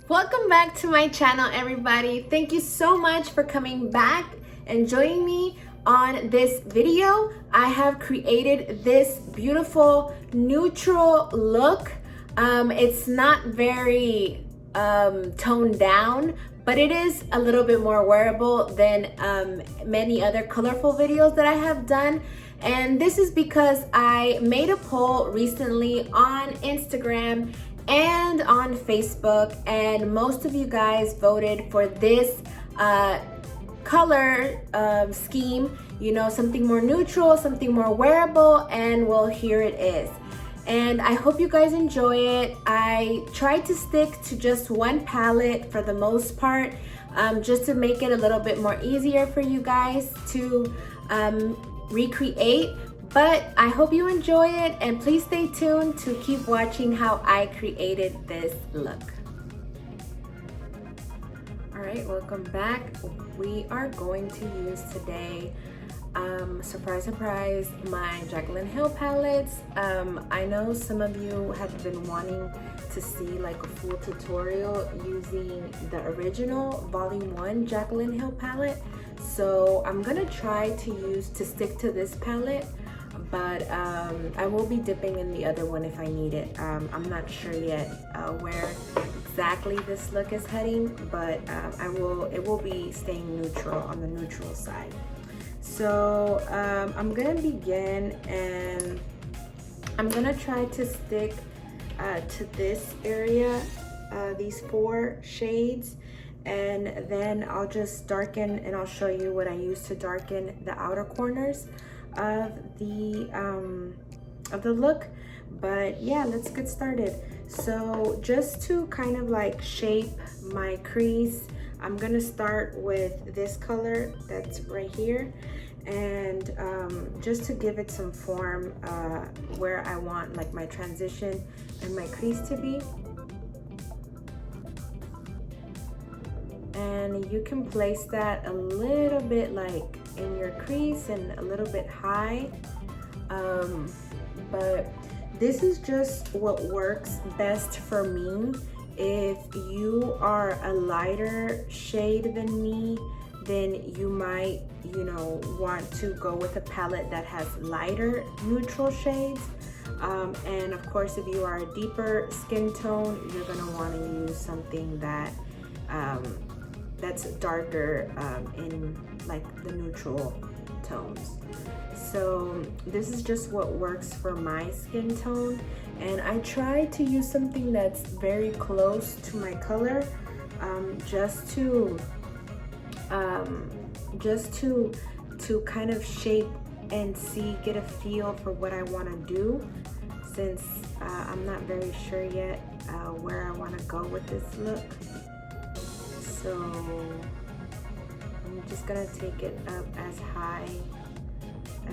Welcome back to my channel, everybody. Thank you so much for coming back and joining me on this video. I have created this beautiful neutral look. It's not very toned down, but it is a little bit more wearable than many other colorful videos that I have done. And this is because I made a poll recently on Instagram and on Facebook, and most of you guys voted for this color scheme, you know, something more neutral, something more wearable, and well, here it is. And I hope you guys enjoy it. I tried to stick to just one palette for the most part, just to make it a little bit more easier for you guys to recreate. But I hope you enjoy it, and please stay tuned to keep watching how I created this look. All right, welcome back. We are going to use today, surprise, surprise, my Jaclyn Hill palettes. I know some of you have been wanting to see like a full tutorial using the original Volume 1 Jaclyn Hill palette. So I'm gonna try to stick to this palette, but I will be dipping in the other one if I need it. I'm not sure yet where exactly this look is heading, but it will be staying neutral, on the neutral side. So I'm gonna begin, and I'm gonna try to stick to this area, these 4 shades, and then I'll just darken, and I'll show you what I use to darken the outer corners of the look. But yeah, let's get started. So just to kind of like shape my crease, I'm gonna start with this color that's right here, and just to give it some form where I want like my transition and my crease to be. And you can place that a little bit like in your crease and a little bit high, but this is just what works best for me. If you are a lighter shade than me, then you might, you know, want to go with a palette that has lighter neutral shades, and of course if you are a deeper skin tone, you're gonna want to use something that that's darker in like the neutral tones. So this is just what works for my skin tone, and I try to use something that's very close to my color, just to kind of shape and get a feel for what I want to do, since I'm not very sure yet where I want to go with this look. So I'm just gonna take it up as high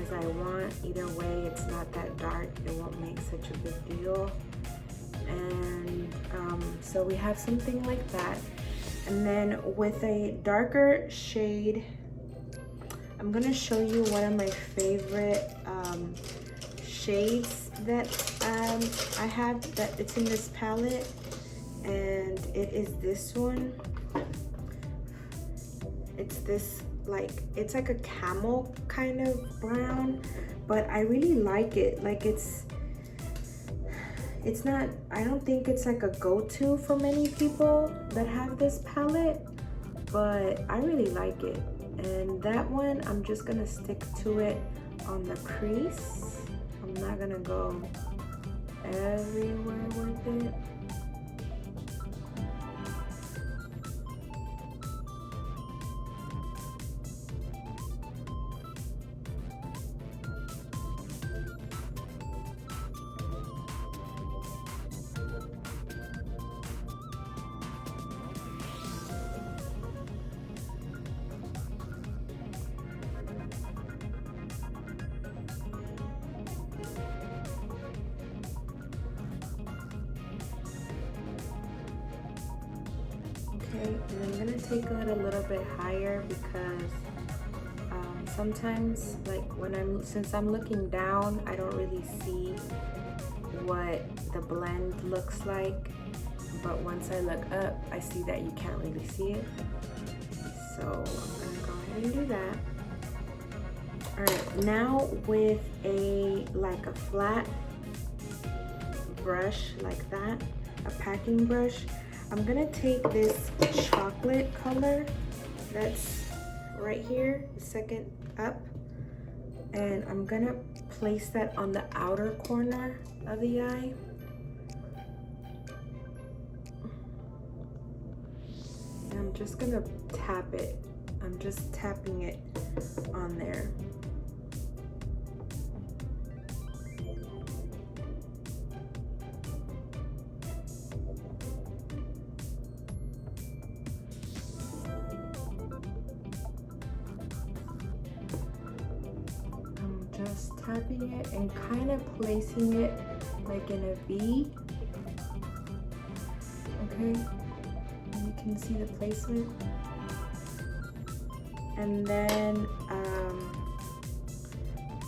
as I want. Either way, it's not that dark, it won't make such a big deal. And so we have something like that. And then with a darker shade, I'm gonna show you one of my favorite shades that I have, that it's in this palette, and it is this one. It's this it's like a camel kind of brown, but I really like it. Like it's not, I don't think it's like a go-to for many people that have this palette, but I really like it. And that one, I'm just gonna stick to it on the crease. I'm not gonna go everywhere with it. And I'm gonna take it a little bit higher, because sometimes like since I'm looking down, I don't really see what the blend looks like, but once I look up, I see that you can't really see it. So I'm gonna go ahead and do that. All right, now with like a flat brush like that, a packing brush, I'm gonna take this chocolate color that's right here, the second up, and I'm gonna place that on the outer corner of the eye. And I'm just gonna tap it. I'm just tapping it on there. Just tapping it and kind of placing it like in a V. Okay, and you can see the placement. And then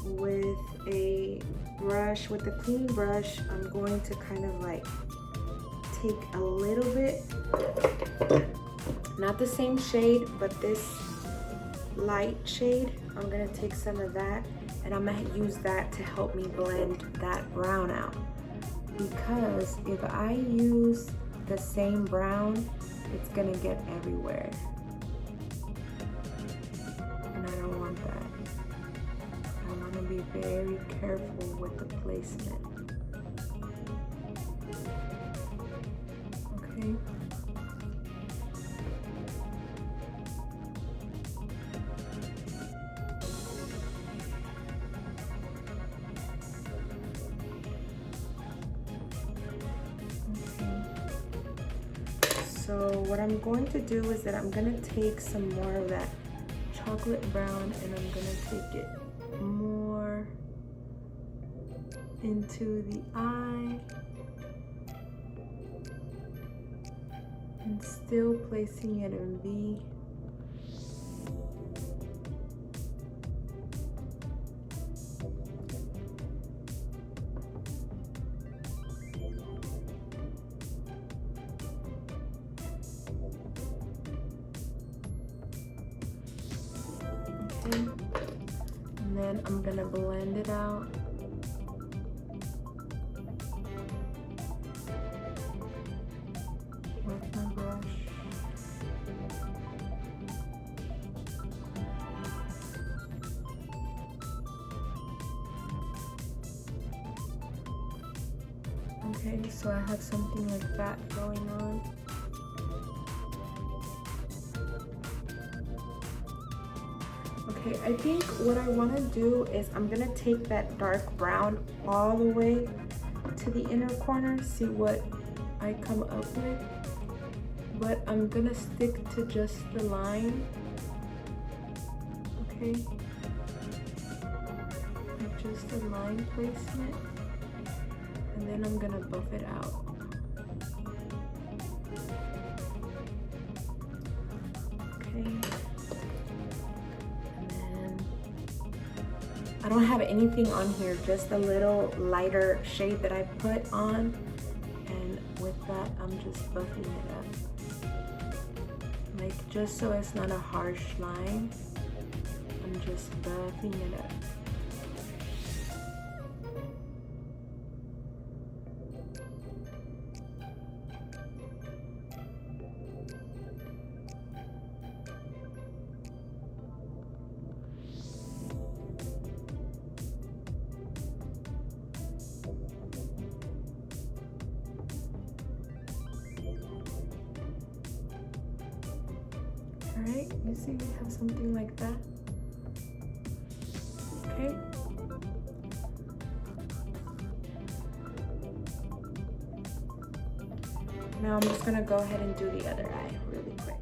with a brush, with a clean brush, I'm going to kind of like take a little bit, not the same shade, but this light shade. I'm gonna take some of that, and I'm gonna use that to help me blend that brown out. Because if I use the same brown, it's gonna get everywhere. And I don't want that. I wanna be very careful with the placement. Okay. So what I'm going to do is that I'm gonna take some more of that chocolate brown and I'm gonna take it more into the eye and still placing it in V. And then I'm gonna blend it out. With my brush. Okay, so I have something like that going on. Okay, I think what I want to do is I'm gonna take that dark brown all the way to the inner corner, see what I come up with, but I'm gonna stick to just the line. Okay, like just a line placement, and then I'm gonna buff it out. Okay. I don't have anything on here, just a little lighter shade that I put on, and with that I'm just buffing it up. Like just so it's not a harsh line, I'm just buffing it up. Alright, you see we have something like that. Okay. Now I'm just gonna go ahead and do the other eye really quick.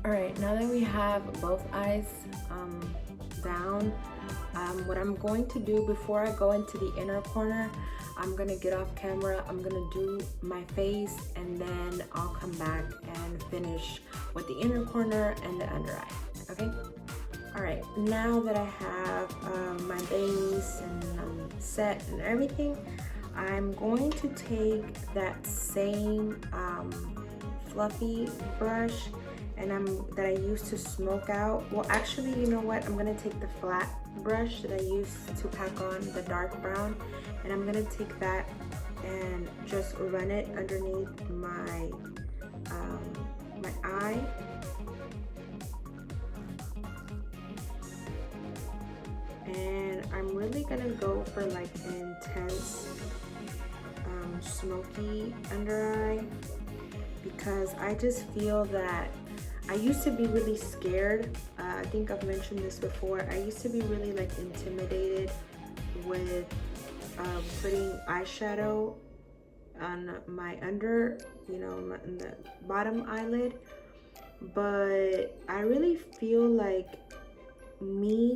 Alright, now that we have both eyes down, what I'm going to do before I go into the inner corner, I'm gonna get off camera, I'm gonna do my face, and then I'll come back and finish with the inner corner and the under eye, okay? All right, now that I have my base and set and everything, I'm going to take that same fluffy brush and that I used to smoke out. Well, actually, you know what? I'm gonna take the flat brush that I used to pack on the dark brown, and I'm gonna take that and just run it underneath my my eye. And I'm really gonna go for like an intense smoky under eye, because I just feel that I used to be really scared. I think I've mentioned this before. I used to be really like intimidated with putting eyeshadow on my under, you know, in the bottom eyelid. But I really feel like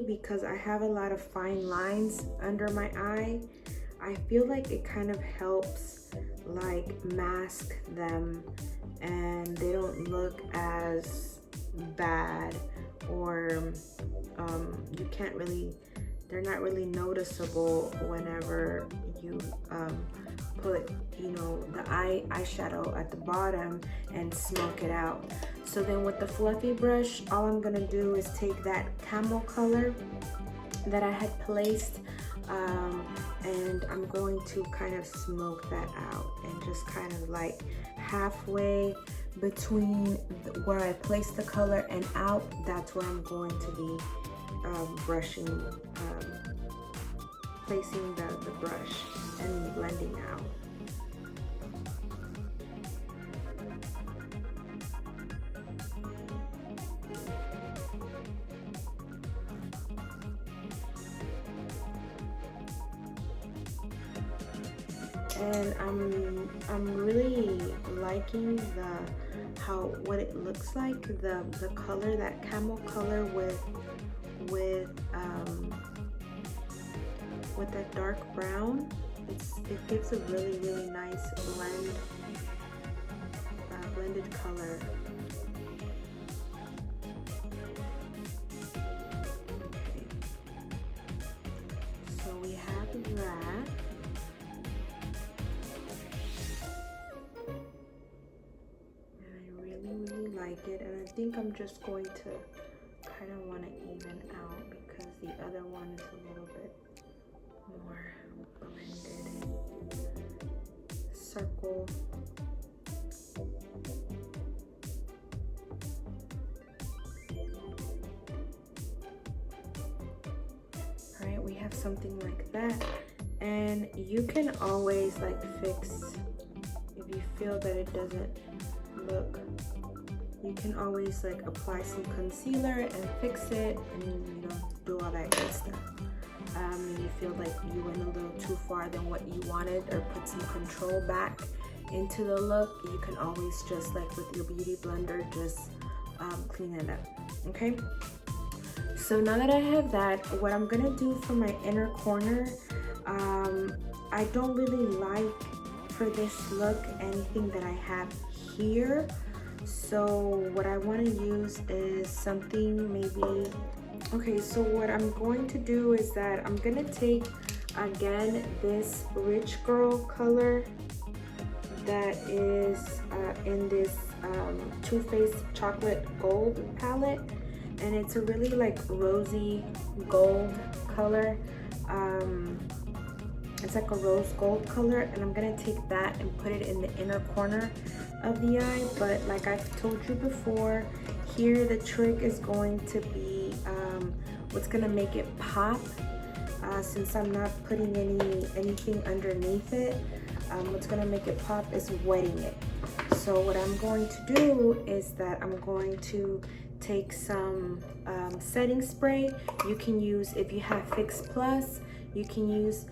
because I have a lot of fine lines under my eye, I feel like it kind of helps like mask them, and they don't look as bad, or you can't really, they're not really noticeable whenever you put, you know, the eyeshadow at the bottom and smoke it out. So then with the fluffy brush, all I'm gonna do is take that camel color that I had placed, and I'm going to kind of smoke that out, and just kind of like halfway between where I place the color and out, that's where I'm going to be placing the brush and blending out. And I'm really liking what it looks like, the color, that camel color with that dark brown. It gives a really nice blended color. Okay. So we have that. Like it, and I think I'm just going to kind of want to even out, because the other one is a little bit more blended. Circle. All right, we have something like that, and you can always like fix if you feel that it doesn't look. You can always like apply some concealer and fix it, and you know, do all that good stuff. And you feel like you went a little too far than what you wanted, or put some control back into the look, you can always just like with your beauty blender, just clean it up. Okay, so now that I have that, what I'm gonna do for my inner corner, I don't really like for this look anything that I have here. So what I want to use is something maybe, okay, so what I'm going to do is that I'm going to take again this Rich Girl color that is in this Too Faced Chocolate Gold palette, and it's a really like rosy gold color. It's like a rose gold color, and I'm gonna take that and put it in the inner corner of the eye. But like I've told you before, here the trick is going to be what's gonna make it pop, since I'm not putting anything underneath it. What's gonna make it pop is wetting it. So what I'm going to do is that I'm going to take some setting spray. You can use, if you have Fix Plus, you can use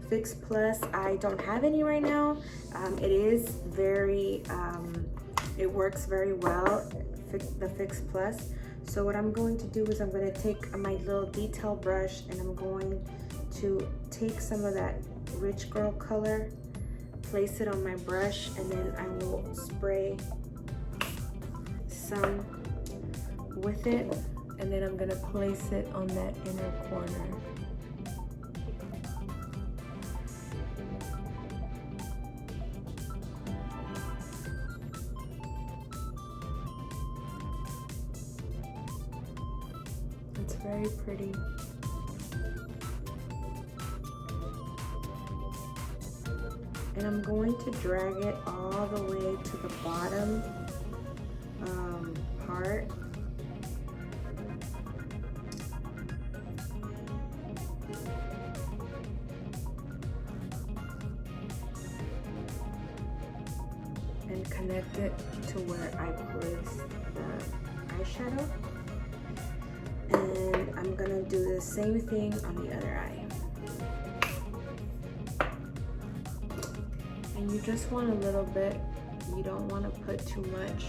Fix Plus. I don't have any right now. It is very, it works very well, the Fix Plus. So what I'm going to do is I'm going to take my little detail brush, and I'm going to take some of that Rich Girl color, place it on my brush, and then I will spray some with it, and then I'm going to place it on that inner corner. Very pretty. And I'm going to drag it all the way to the bottom part. And connect it to where I placed the eyeshadow. And I'm gonna do the same thing on the other eye. And you just want a little bit. You don't want to put too much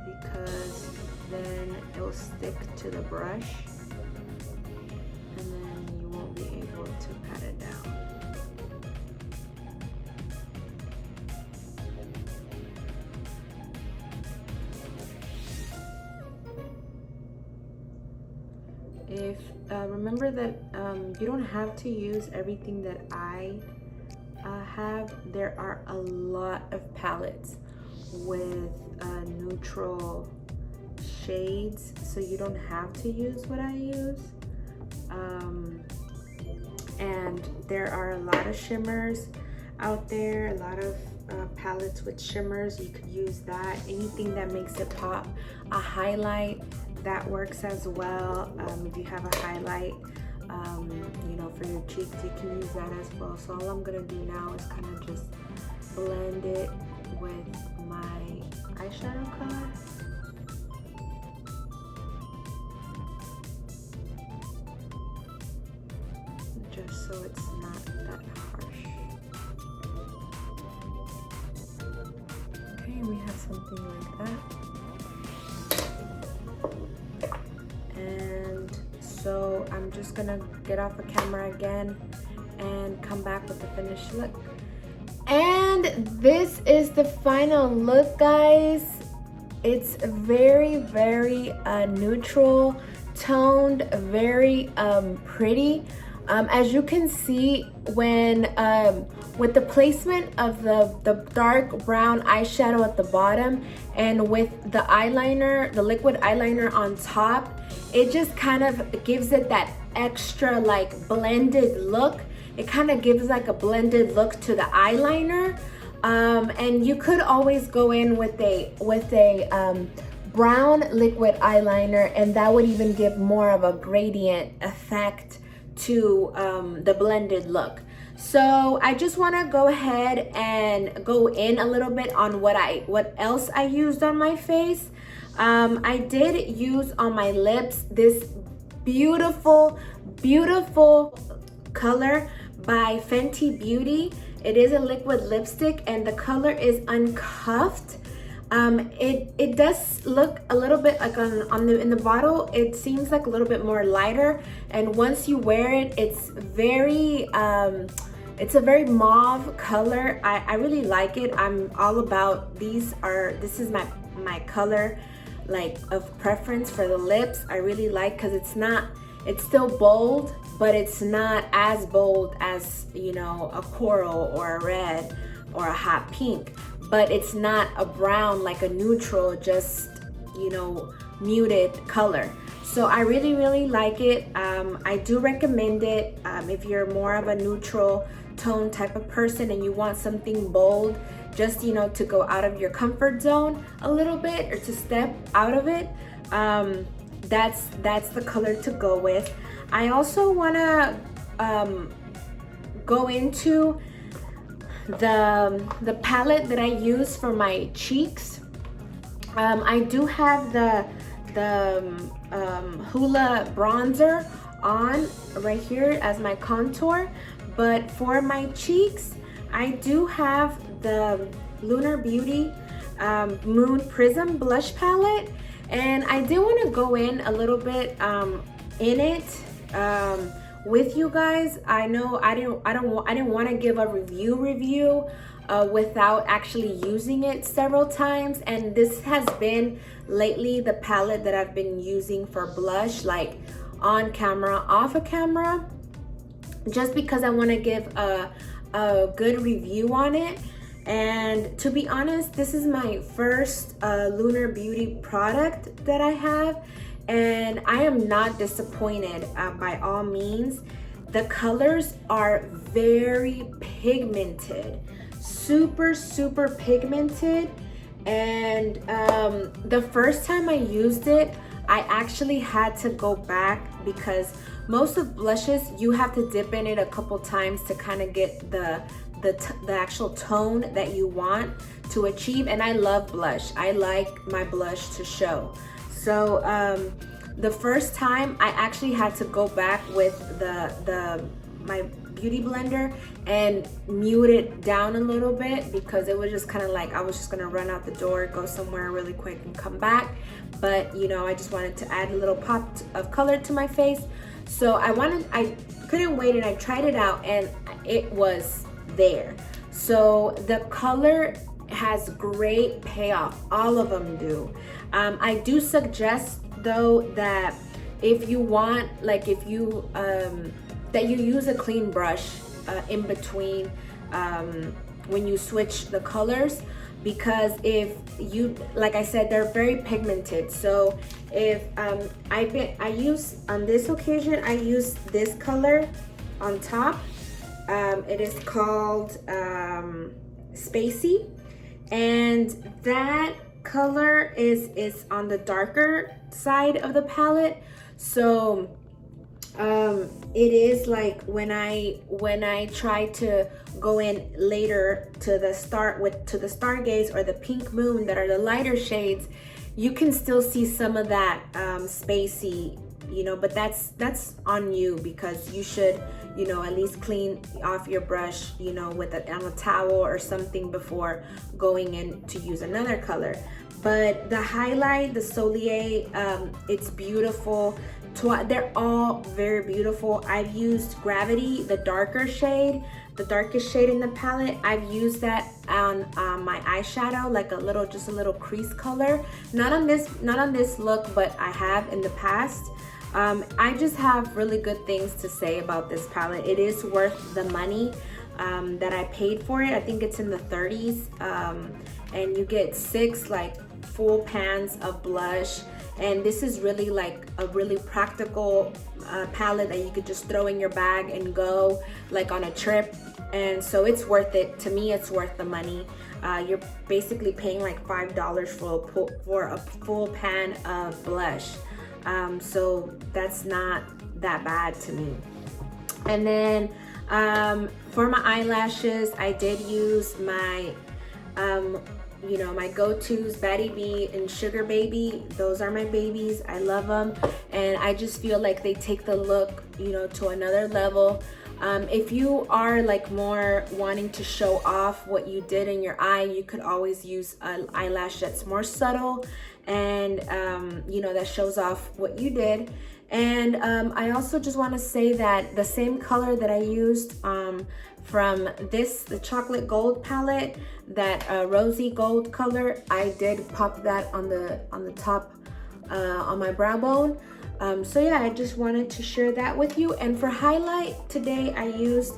because then it'll stick to the brush and then you won't be able to pat it down. If remember that you don't have to use everything that I have. There are a lot of palettes with neutral shades, so you don't have to use what I use. And there are a lot of shimmers out there, a lot of palettes with shimmers. You could use that. Anything that makes it pop. A highlight, that works as well. If you have a highlight, you know, for your cheeks, you can use that as well. So all I'm gonna do now is kind of just blend it with my eyeshadow color. Just so it's not that harsh. Okay, we have something like that. And so I'm just gonna get off the camera again and come back with the finished look. And this is the final look, guys. It's very, very neutral toned, very pretty. As you can see, when with the placement of the dark brown eyeshadow at the bottom and with the eyeliner, the liquid eyeliner on top, it just kind of gives it that extra like blended look. It kind of gives like a blended look to the eyeliner. And you could always go in with a brown liquid eyeliner, and that would even give more of a gradient effect to the blended look. So I just want to go ahead and go in a little bit on what else I used on my face. I did use on my lips this beautiful color by Fenty Beauty. It is a liquid lipstick and the color is Uncuffed. It does look a little bit like in the bottle, it seems like a little bit more lighter, and once you wear it, it's very it's a very mauve color. I really like it. I'm all about this is my color like of preference for the lips. I really like, because it's still bold, but it's not as bold as, you know, a coral or a red or a hot pink, but it's not a brown like a neutral, just, you know, muted color. So I really like it. I do recommend it if you're more of a neutral tone type of person and you want something bold, just, you know, to go out of your comfort zone a little bit, or to step out of it. That's the color to go with. I also want to go into the palette that I use for my cheeks. I do have the Hoola bronzer on right here as my contour, but for my cheeks I do have the Lunar Beauty Moon Prism blush palette, and I do want to go in a little bit in it with you guys. I know I didn't want to give a review without actually using it several times, and this has been lately the palette that I've been using for blush, like on camera, off of camera, just because I want to give a good review on it. And to be honest, this is my first Lunar Beauty product that I have, and I am not disappointed by all means. The colors are very pigmented, super pigmented. And the first time I used it, I actually had to go back because most of blushes, you have to dip in it a couple times to kind of get the actual tone that you want to achieve. And I love blush. I like my blush to show. So the first time I actually had to go back with my beauty blender and mute it down a little bit because it was just kind of like I was just gonna run out the door, go somewhere really quick and come back. But you know, I just wanted to add a little pop of color to my face. So I couldn't wait, and I tried it out and it was there. So the color has great payoff. All of them do. I do suggest though that if you want, like if you that you use a clean brush in between when you switch the colors, because if you, like I said, they're very pigmented. So if I use, on this occasion, I use this color on top. It is called Spacey, and that color is on the darker side of the palette. So it is like when I try to go in later to the Stargaze or the Pink Moon, that are the lighter shades, you can still see some of that spacey, you know, but that's on you, because you should, you know, at least clean off your brush, you know, with on a towel or something before going in to use another color. But the highlight, the Solier, it's beautiful. They're all very beautiful. I've used Gravity, the darker shade, the darkest shade in the palette. I've used that on my eyeshadow, like just a little crease color. Not on this look, but I have in the past. I just have really good things to say about this palette. It is worth the money that I paid for it. I think it's in the 30s, and you get 6 like full pans of blush. And this is really like a really practical palette that you could just throw in your bag and go like on a trip. And so it's worth it. To me, it's worth the money. You're basically paying like $5 for a full pan of blush. So that's not that bad to me. And then for my eyelashes, I did use my you know, my go-tos, Baddie B and Sugarbaby. Those are my babies. I love them, and I just feel like they take the look, you know, to another level. If you are like more wanting to show off what you did in your eye, you could always use an eyelash that's more subtle and you know, that shows off what you did. And I also just want to say that the same color that I used from the chocolate gold palette, that rosy gold color, I did pop that on the top on my brow bone. So yeah, I just wanted to share that with you. And for highlight today, I used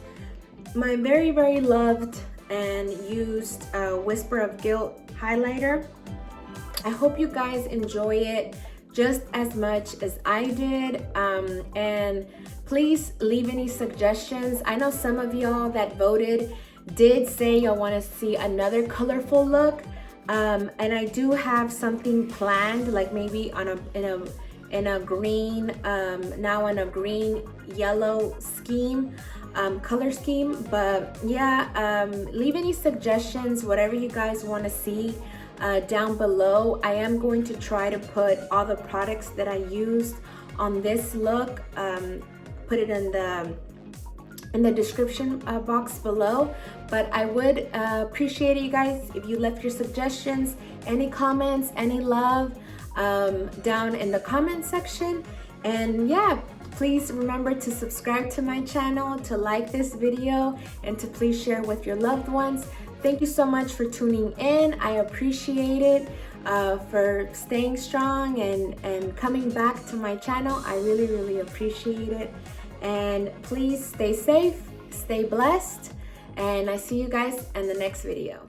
my very loved and used Whisper of Gilt highlighter. I hope you guys enjoy it just as much as I did, and please leave any suggestions. I know some of y'all that voted did say y'all want to see another colorful look, and I do have something planned, like maybe in a green, now in a green yellow scheme, color scheme. But yeah, leave any suggestions, whatever you guys want to see down below. I am going to try to put all the products that I used on this look, put it in the description box below. But I would appreciate it, you guys, if you left your suggestions, any comments, any love down in the comment section. And yeah, please remember to subscribe to my channel, to like this video, and to please share with your loved ones. Thank you so much for tuning in. I appreciate it, for staying strong and coming back to my channel. I really appreciate it. And please stay safe, stay blessed, and I see you guys in the next video.